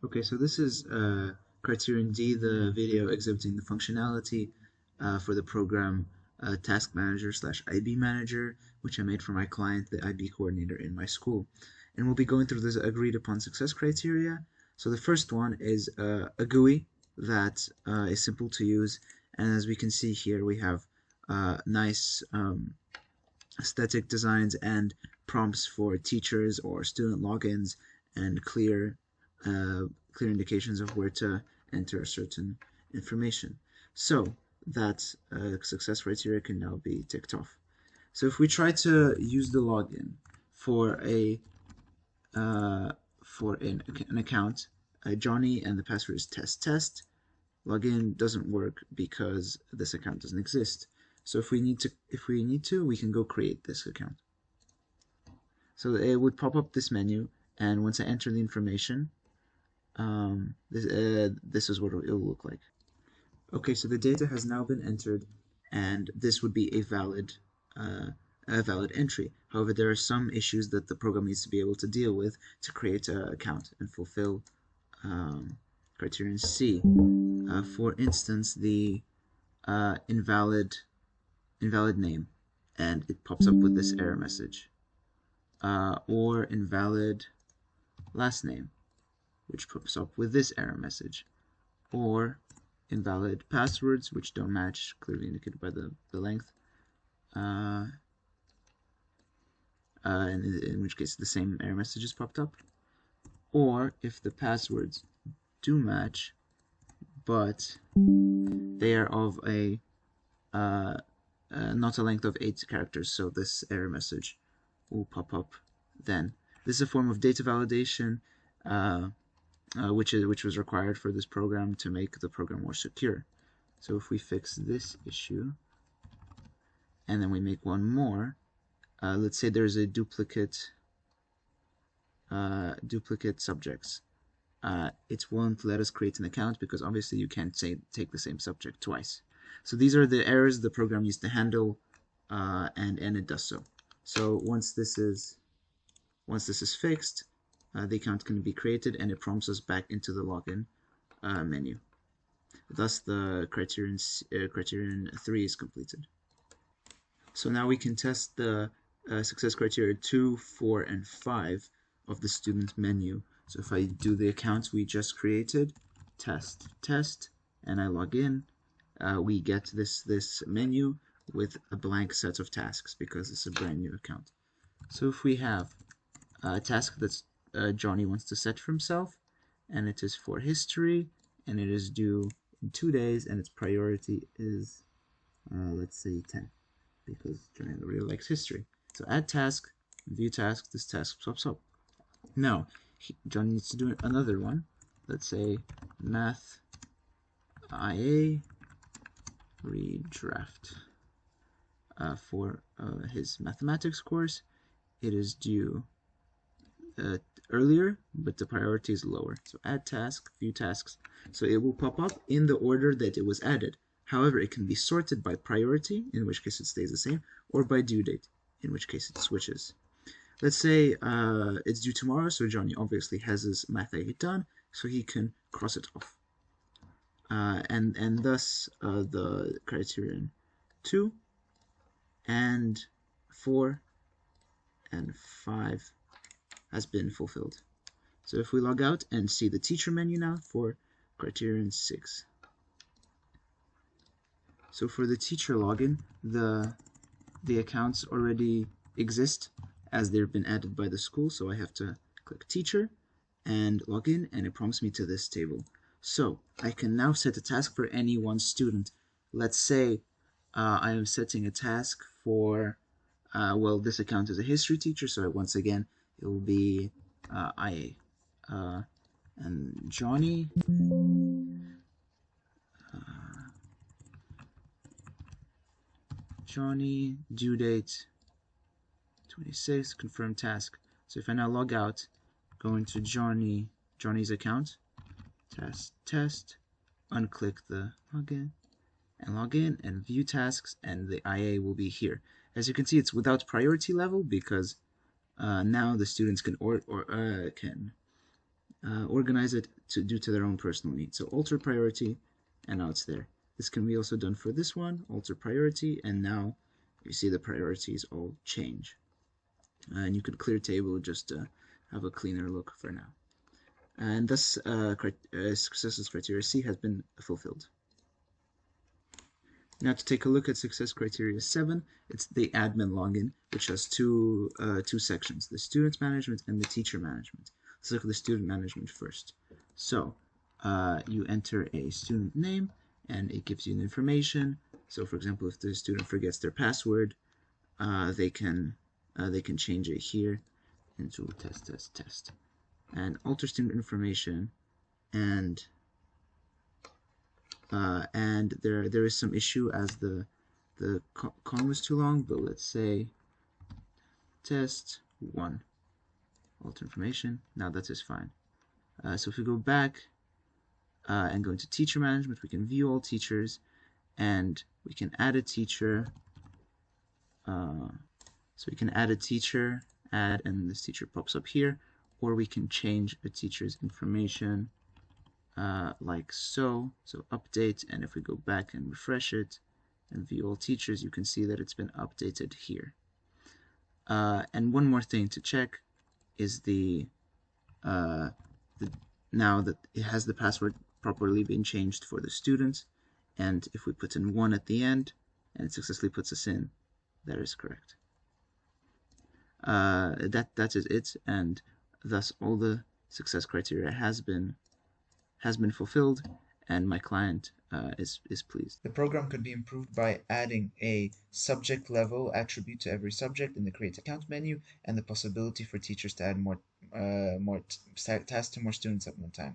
Okay, so this is criterion D, the video exhibiting the functionality for the program Task Manager slash IB Manager, which I made for my client, the IB coordinator in my school. And we'll be going through this agreed upon success criteria. So the first one is a GUI that is simple to use. And as we can see here, we have nice aesthetic designs and prompts for teachers or student logins and clear indications of where to enter certain information. So that success criteria can now be ticked off. So if we try to use the login for an account, Johnny, and the password is test. Login doesn't work because this account doesn't exist. So if we need to, we can go create this account. So it would pop up this menu, and once I enter the information, this is what it will look like. Okay, so the data has now been entered, and this would be a valid entry. However, there are some issues that the program needs to be able to deal with to create an account and fulfill criterion C. For instance, the invalid name, and it pops up with this error message, or invalid last name, which pops up with this error message, or invalid passwords, which don't match, clearly indicated by the length, in which case the same error message is popped up, or if the passwords do match, but they are of a not a length of 8 characters, so this error message will pop up then. This is a form of data validation which was required for this program to make the program more secure. So if we fix this issue, and then we make one more, let's say there's a duplicate subjects. It won't let us create an account because obviously you can't take the same subject twice. So these are the errors the program needs to handle, and it does so. So once this is fixed, the account can be created, and it prompts us back into the login menu. Thus, the criterion 3 is completed. So now we can test the success criteria 2, 4, and 5 of the student menu. So if I do the accounts we just created, test, and I log in, we get this menu with a blank set of tasks because it's a brand new account. So if we have a task that's Johnny wants to set for himself, and it is for history, and it is due in 2 days, and its priority is let's say 10, because Johnny really likes history. So add task, view task, this task pops up. Now Johnny needs to do another one. Let's say math IA redraft for his mathematics course. It is due earlier, but the priority is lower. So add task, view tasks. So it will pop up in the order that it was added. However, it can be sorted by priority, in which case it stays the same, or by due date, in which case it switches. Let's say it's due tomorrow, so Johnny obviously has his math A done, so he can cross it off. And thus the criterion 2 and 4 and 5 has been fulfilled. So if we log out and see the teacher menu now for criterion 6. So for the teacher login, the accounts already exist as they've been added by the school, so I have to click teacher and log in, and it prompts me to this table. So I can now set a task for any one student. Let's say I am setting a task for, well, this account is a history teacher, so once again it will be IA. And Johnny, due date 26, confirm task. So if I now log out, go into Johnny's account, test, unclick the login, and log in and view tasks, and the IA will be here. As you can see, it's without priority level because now the students can organize it due to their own personal needs. So alter priority, and now it's there. This can be also done for this one, alter priority, and now you see the priorities all change. And you could clear table just to have a cleaner look for now. And thus, success criteria C has been fulfilled. Now to take a look at success criteria 7, it's the admin login, which has two sections, the student management and the teacher management. Let's look at the student management first. So you enter a student name and it gives you information. So for example, if the student forgets their password, they can change it here into test and alter student information, and there is some issue as the column is too long, but let's say test 1, alter information. Now that is fine. So if we go back and go into teacher management, we can view all teachers, and we can add a teacher. So we can add a teacher, and this teacher pops up here, or we can change a teacher's information like so. So update, and if we go back and refresh it and view all teachers, you can see that it's been updated here. And one more thing to check is now that it has the password properly been changed for the students, and if we put in 1 at the end and it successfully puts us in, that is correct. That is it, and thus all the success criteria has been fulfilled, and my client is pleased. The program could be improved by adding a subject level attribute to every subject in the Create Account menu, and the possibility for teachers to add more tasks to more students at one time.